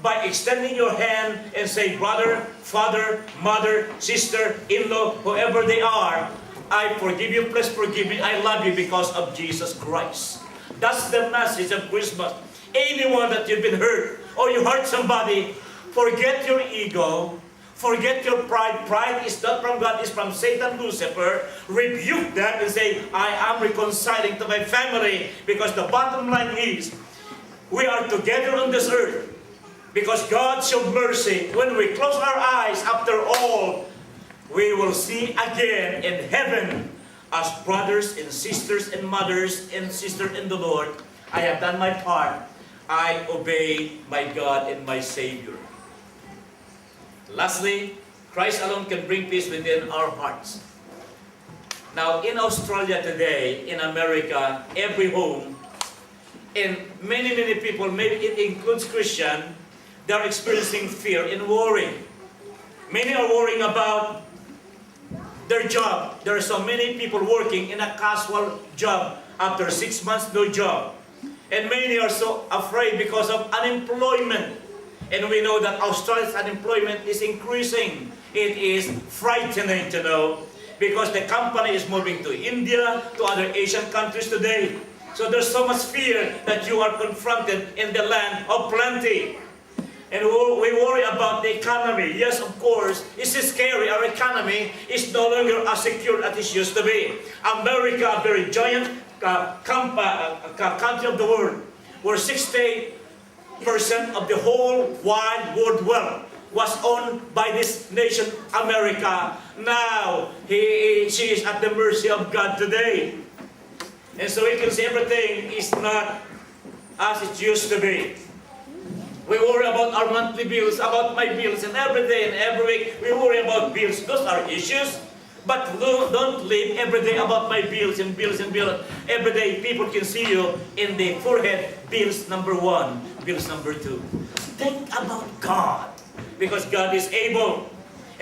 by extending your hand and say, brother, father, mother, sister, in-law, whoever they are, I forgive you, please forgive me, I love you because of Jesus Christ. That's the message of Christmas. Anyone that you've been hurt, or you hurt somebody, forget your ego, forget your pride. Pride is not from God, it's from Satan, Lucifer. Rebuke that and say, I am reconciling to my family, because the bottom line is, we are together on this earth because God showed mercy. When we close our eyes, after all, we will see again in heaven as brothers and sisters and mothers and sisters in the Lord. I have done my part. I obey my God and my Savior. Lastly, Christ alone can bring peace within our hearts. Now, in Australia today, in America, every home, and many people, maybe it includes Christian, they are experiencing fear and worry. Many are worrying about their job. There are so many people working in a casual job after 6 months, no job. And many are so afraid because of unemployment. And we know that Australia's unemployment is increasing. It is frightening to know, because the company is moving to India, to other Asian countries today. So there's so much fear that you are confronted in the land of plenty. And we worry about the economy. Yes, of course, it's scary. Our economy is no longer as secure as it used to be. America, a very giant country of the world, where 60% of the whole wide world wealth was owned by this nation, America. Now, she is at the mercy of God today. And so we can see everything is not as it used to be. We worry about our monthly bills, about my bills, and every day and every week we worry about bills. Those are issues. But don't live every day about my bills and bills and bills. Every day people can see you in the forehead, bills number 1, bills number 2. Think about God, because God is able.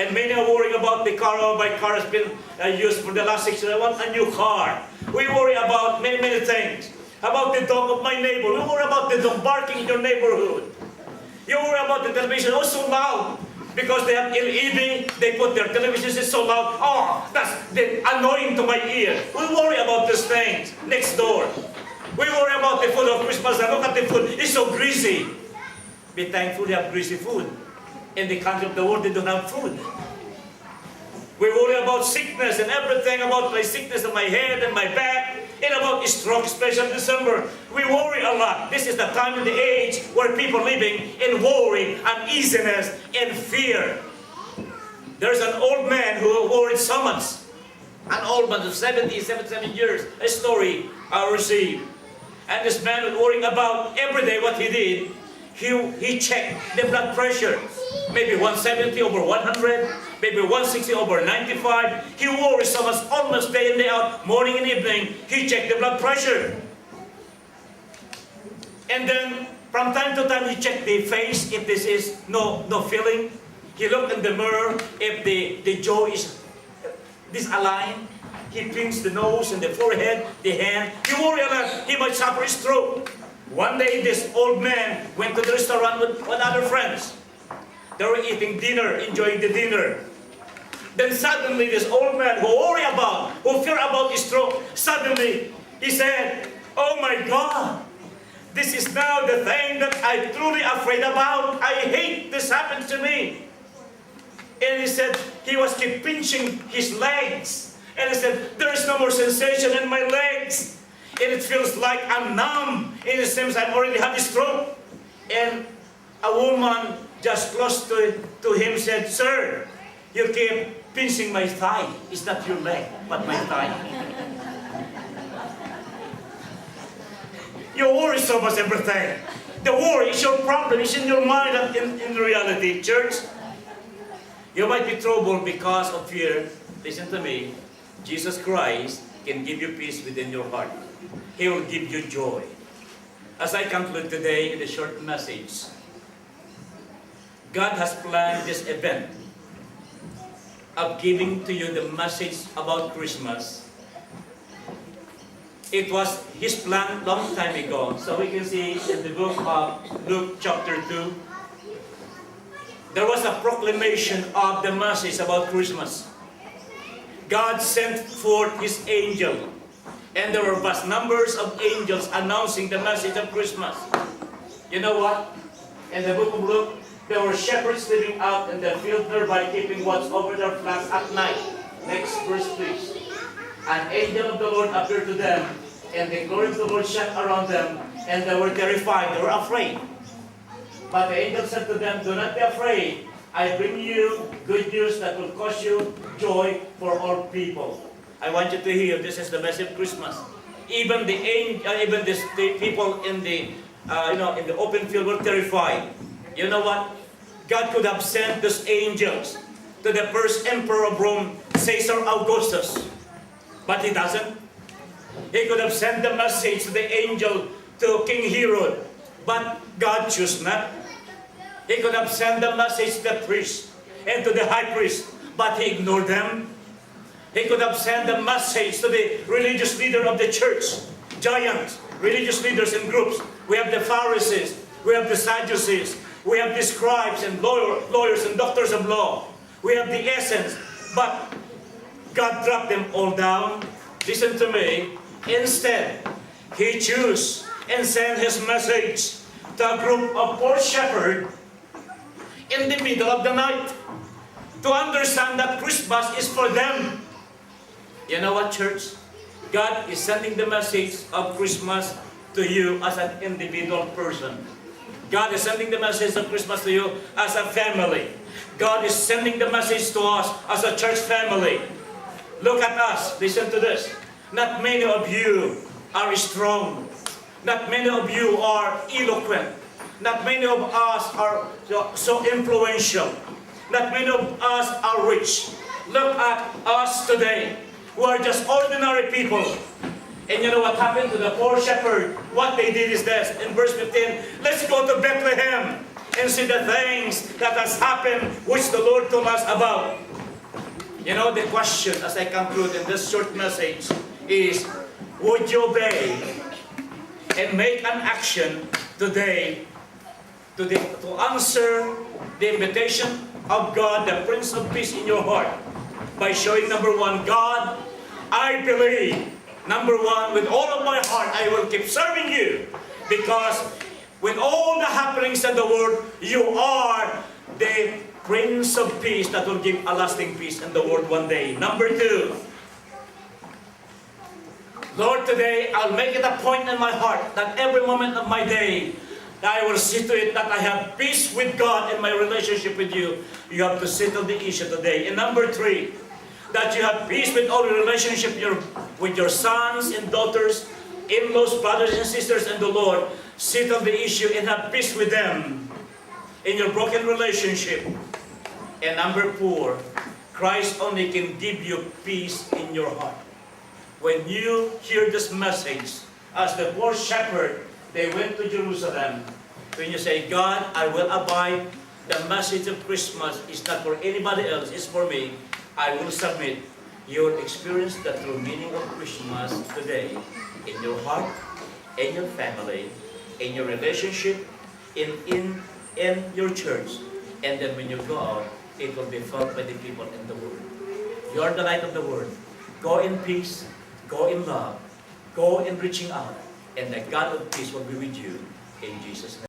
And many are worrying about the car. Oh, my car has been used for the last 6 years. I want a new car. We worry about many things. About the dog of my neighbor. We worry about the dog barking in your neighborhood. You worry about the television. Oh, so loud. Because they have LED, they put their television, it's so loud. Oh, that's annoying to my ear. We worry about these things next door. We worry about the food of Christmas. And look at the food. It's so greasy. Be thankful they have greasy food. In the country of the world, they don't have food. We worry about sickness and everything, about my sickness in my head and my back, and about stroke, especially in December. We worry a lot. This is the time of the age where people are living in worry, uneasiness, and fear. There's an old man who worried so much. An old man of 77 years. A story I received. And this man was worrying about every day what he did. He checked the blood pressure. Maybe 170 over 100, maybe 160 over 95. He worries so much, almost day in day out, morning and evening. He checked the blood pressure. And then, from time to time, he checked the face, if this is no feeling. He looked in the mirror, if the jaw is disaligned. He pinches the nose and the forehead, the hand. He worries a lot, he might suffer a stroke. One day, this old man went to the restaurant with other friends. They were eating dinner, enjoying the dinner. Then suddenly, this old man who fear about his stroke, suddenly he said, "Oh my God, this is now the thing that I'm truly afraid about. I hate this happened to me." And he said, he was keep pinching his legs. And he said, "There is no more sensation in my legs. And it feels like I'm numb. And it seems I've already had a stroke." And a woman just close to him said, "Sir, you keep pinching my thigh. It's not your leg, but my thigh." You worry so much everything. The worry is your problem. It's in your mind and in reality, church. You might be troubled because of fear. Listen to me. Jesus Christ can give you peace within your heart. He will give you joy. As I conclude today in the short message, God has planned this event of giving to you the message about Christmas. It was His plan long time ago. So we can see in the book of Luke chapter 2, there was a proclamation of the message about Christmas. God sent forth His angel, and there were vast numbers of angels announcing the message of Christmas. You know what? In the book of Luke, there were shepherds living out in the field nearby, keeping watch over their flocks at night. Next verse, please. An angel of the Lord appeared to them, and the glory of the Lord shone around them, and they were terrified, they were afraid. But the angel said to them, "Do not be afraid. I bring you good news that will cause you joy for all people." I want you to hear, this is the message of Christmas. Even the people in the in the open field were terrified. You know what? God could have sent those angels to the first emperor of Rome, Caesar Augustus, but He doesn't. He could have sent the message to the angel to King Herod, but God chose not. He could have sent the message to the priest and to the high priest, but He ignored them. He could have sent the message to the religious leader of the church, giants, religious leaders in groups. We have the Pharisees, we have the Sadducees, we have the scribes and lawyers and doctors of law. We have the essence, but God dropped them all down. Listen to me. Instead, He chose and sent His message to a group of poor shepherds in the middle of the night to understand that Christmas is for them. You know what, church? God is sending the message of Christmas to you as an individual person. God is sending the message of Christmas to you as a family. God is sending the message to us as a church family. Look at us. Listen to this. Not many of you are strong. Not many of you are eloquent. Not many of us are so influential. Not many of us are rich. Look at us today. We are just ordinary people. And you know what happened to the poor shepherd? What they did is this. In verse 15, let's go to Bethlehem and see the things that has happened which the Lord told us about. You know, the question as I conclude in this short message is, would you obey and make an action today to answer the invitation of God, the Prince of Peace in your heart, by showing, number one, God, I believe, number one, with all of my heart, I will keep serving you, because with all the happenings in the world, you are the Prince of Peace that will give a lasting peace in the world one day. Number two, Lord, today I'll make it a point in my heart that every moment of my day, I will see to it that I have peace with God in my relationship with you. You have to settle the issue today. And number three, that you have peace with all your relationship with your sons and daughters, in-laws, brothers and sisters in the Lord. Settle the issue and have peace with them in your broken relationship. And number four, Christ only can give you peace in your heart. When you hear this message, as the poor shepherd, they went to Jerusalem. When you say, God, I will abide, the message of Christmas is not for anybody else, it's for me, I will submit. You will experience the true meaning of Christmas today in your heart, in your family, in your relationship, in your church. And then when you go out, it will be felt by the people in the world. You are the light of the world. Go in peace, go in love, go in reaching out, and the God of peace will be with you in Jesus' name.